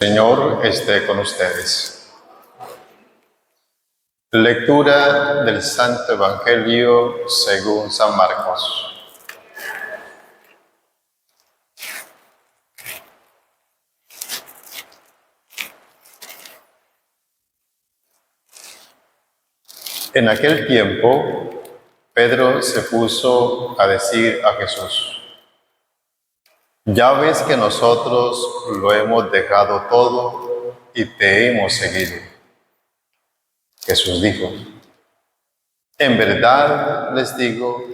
Señor esté con ustedes. Lectura del Santo Evangelio según San Marcos. En aquel tiempo, Pedro se puso a decir a Jesús: «Ya ves que nosotros lo hemos dejado todo y te hemos seguido». Jesús dijo: «En verdad les digo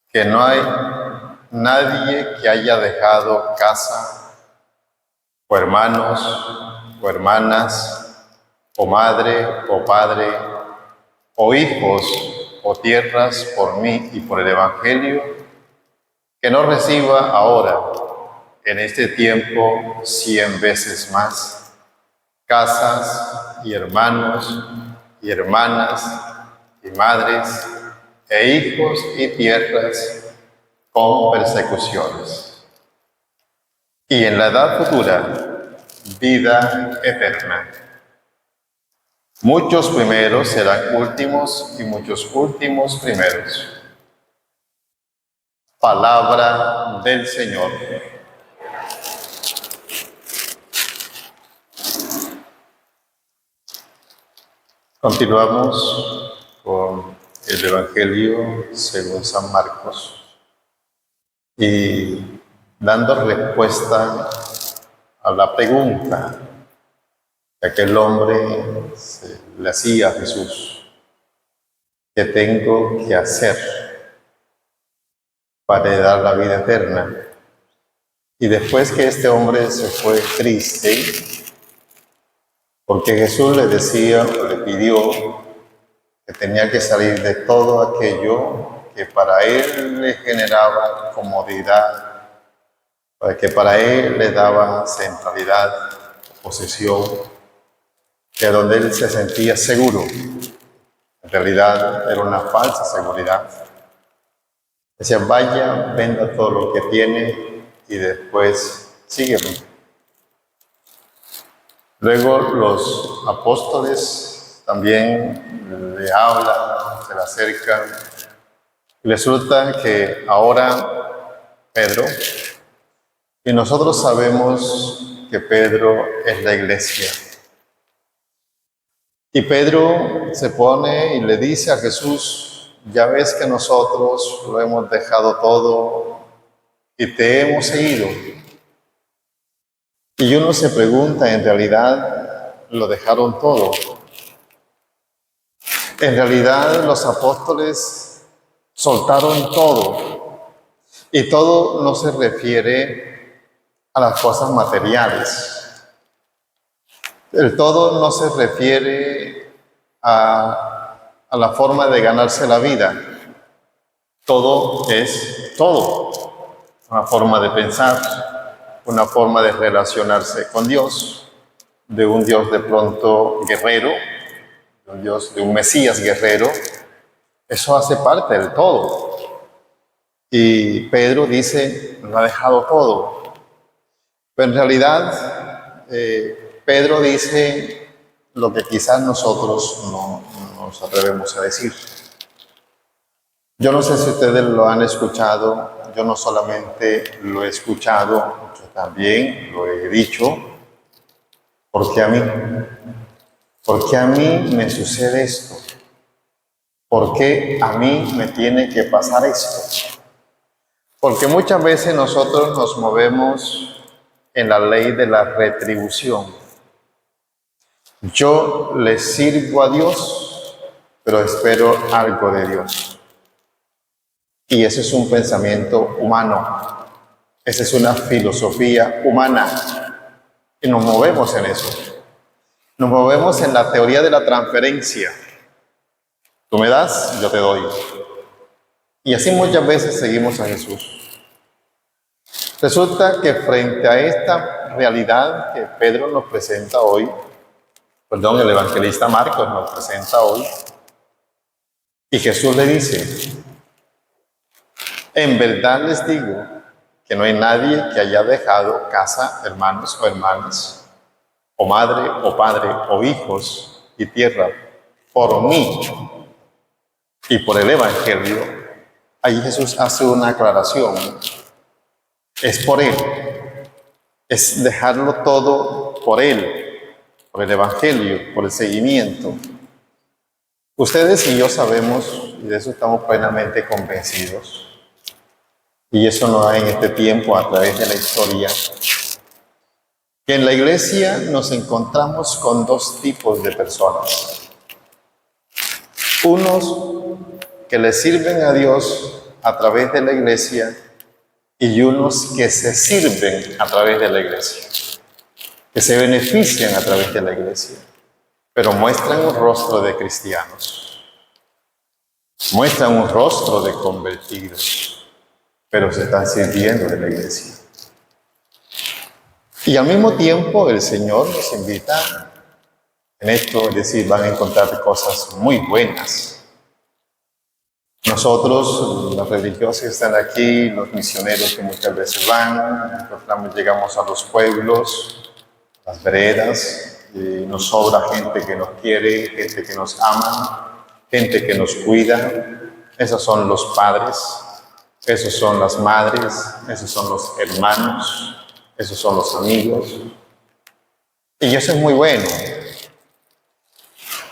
que no hay nadie que haya dejado casa, o hermanos, o hermanas, o madre, o padre, o hijos, o tierras por mí y por el Evangelio, que no reciba ahora, en este tiempo, 100 veces más, casas, y hermanos, y hermanas, y madres, e hijos y tierras, con persecuciones. Y en la edad futura, vida eterna. Muchos primeros serán últimos y muchos últimos primeros». Palabra del Señor. Continuamos con el Evangelio según San Marcos y dando respuesta a la pregunta que aquel hombre le hacía a Jesús: ¿qué tengo que hacer para heredar la vida eterna? Y después que este hombre se fue triste, porque Jesús le decía, o le pidió, que tenía que salir de todo aquello que para él le generaba comodidad, que para él le daba centralidad, posesión, que donde él se sentía seguro, en realidad era una falsa seguridad. Decía: vaya, venda todo lo que tiene y después sígueme. Luego los apóstoles también le hablan, se le acercan. Y resulta que ahora Pedro, y nosotros sabemos que Pedro es la iglesia. Y Pedro se pone y le dice a Jesús: ya ves que nosotros lo hemos dejado todo y te hemos seguido. Y uno se pregunta, en realidad, ¿lo dejaron todo? En realidad, los apóstoles soltaron todo. Y todo no se refiere a las cosas materiales. El todo no se refiere a la forma de ganarse la vida. Todo es todo. Una forma de pensar, una forma de relacionarse con Dios, de un Dios de pronto guerrero, de un Dios, de un Mesías guerrero. Eso hace parte del todo. Y Pedro dice: lo ha dejado todo. Pero en realidad, Pedro dice lo que quizás nosotros no nos atrevemos a decir. Yo no sé si ustedes lo han escuchado. Yo no solamente lo he escuchado, yo también lo he dicho. ¿Por qué a mí? ¿Por qué a mí me sucede esto? ¿Por qué a mí me tiene que pasar esto? Porque muchas veces nosotros nos movemos en la ley de la retribución. Yo le sirvo a Dios, pero espero algo de Dios. Y ese es un pensamiento humano. Esa es una filosofía humana. Y nos movemos en eso. Nos movemos en la teoría de la transferencia. Tú me das, yo te doy. Y así muchas veces seguimos a Jesús. Resulta que frente a esta realidad que Pedro nos presenta hoy, el evangelista Marcos nos presenta hoy, y Jesús le dice: en verdad les digo que no hay nadie que haya dejado casa, hermanos o hermanas, o madre, o padre, o hijos y tierra, por mí y por el Evangelio, ahí Jesús hace una aclaración. Es por Él, es dejarlo todo por Él, por el Evangelio, por el seguimiento. Ustedes y yo sabemos, y de eso estamos plenamente convencidos, y eso nos da en este tiempo a través de la historia, que en la iglesia nos encontramos con dos tipos de personas. Unos que le sirven a Dios a través de la iglesia y unos que se sirven a través de la iglesia, que se benefician a través de la iglesia, pero muestran un rostro de cristianos, muestran un rostro de convertidos, pero se están sirviendo de la iglesia. Y al mismo tiempo el Señor nos invita en esto, es decir, van a encontrar cosas muy buenas. Nosotros, los religiosos que están aquí, los misioneros que muchas veces van, llegamos a los pueblos, las veredas, y nos sobra gente que nos quiere, gente que nos ama, gente que nos cuida. Esos son los padres, esos son las madres, esos son los hermanos, esos son los amigos. Y eso es muy bueno.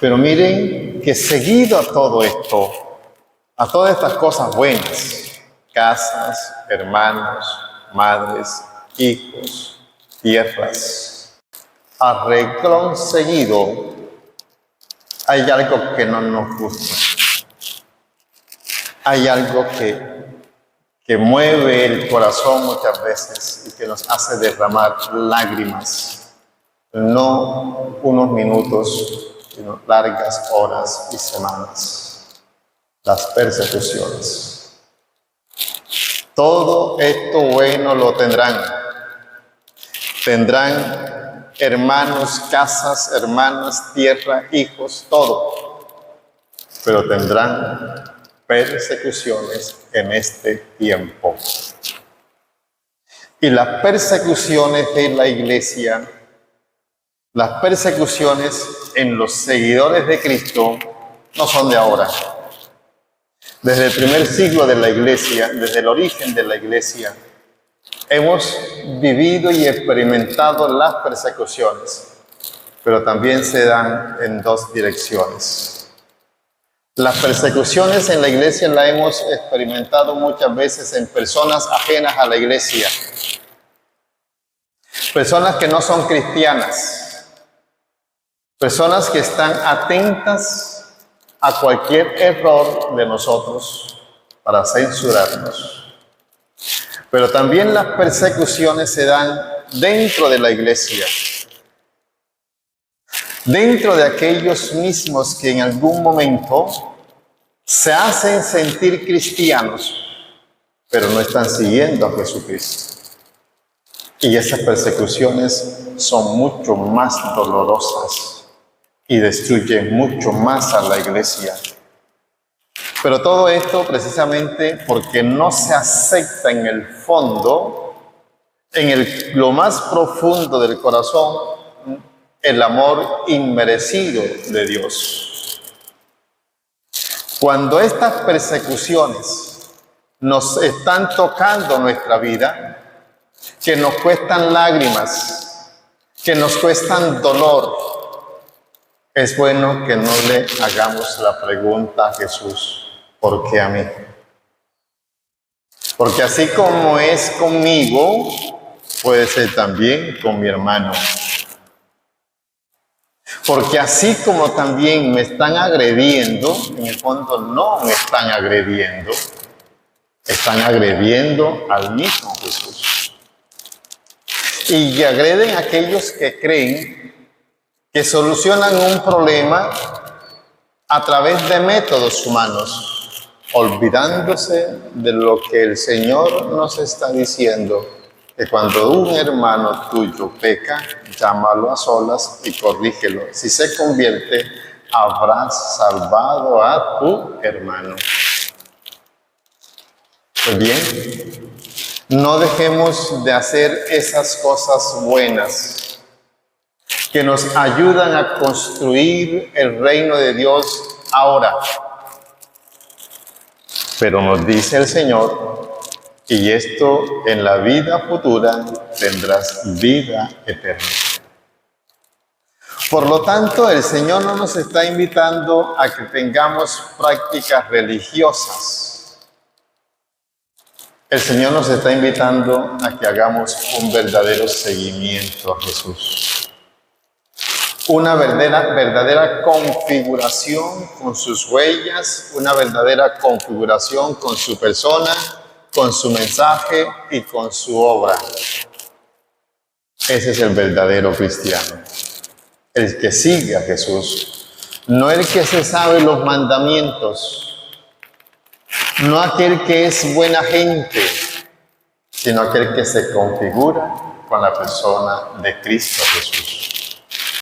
Pero miren que seguido a todo esto, a todas estas cosas buenas, casas, hermanos, madres, hijos, tierras, a renglón seguido hay algo que no nos gusta. Hay algo que mueve el corazón muchas veces y que nos hace derramar lágrimas, no unos minutos, sino largas horas y semanas. Las persecuciones. Todo esto bueno lo tendrán. Tendrán hermanos, casas, hermanas, tierra, hijos, todo. Pero tendrán persecuciones en este tiempo. Y las persecuciones de la iglesia, las persecuciones en los seguidores de Cristo, no son de ahora. Desde el primer siglo de la iglesia, desde el origen de la iglesia, hemos vivido y experimentado las persecuciones, pero también se dan en dos direcciones. Las persecuciones en la iglesia las hemos experimentado muchas veces en personas ajenas a la iglesia, personas que no son cristianas, personas que están atentas a cualquier error de nosotros para censurarnos. Pero también las persecuciones se dan dentro de la iglesia, dentro de aquellos mismos que en algún momento se hacen sentir cristianos, pero no están siguiendo a Jesucristo. Y esas persecuciones son mucho más dolorosas y destruyen mucho más a la iglesia. Pero todo esto precisamente porque no se acepta en el fondo, en lo más profundo del corazón, el amor inmerecido de Dios. Cuando estas persecuciones nos están tocando nuestra vida, que nos cuestan lágrimas, que nos cuestan dolor, es bueno que no le hagamos la pregunta a Jesús, ¿por qué a mí? Porque así como es conmigo, puede ser también con mi hermano. Porque así como también me están agrediendo, en el fondo no me están agrediendo al mismo Jesús. Y agreden a aquellos que creen que solucionan un problema a través de métodos humanos, olvidándose de lo que el Señor nos está diciendo, que cuando un hermano tuyo peca, llámalo a solas y corrígelo. Si se convierte, habrás salvado a tu hermano. Pues bien, no dejemos de hacer esas cosas buenas. que nos ayudan a construir el reino de Dios ahora. Pero nos dice el Señor, y esto en la vida futura tendrás vida eterna. Por lo tanto, el Señor no nos está invitando a que tengamos prácticas religiosas. El Señor nos está invitando a que hagamos un verdadero seguimiento a Jesús. Una verdadera configuración con sus huellas, una verdadera configuración con su persona, con su mensaje y con su obra. Ese es el verdadero cristiano, el que sigue a Jesús, no el que se sabe los mandamientos, no aquel que es buena gente, sino aquel que se configura con la persona de Cristo Jesús.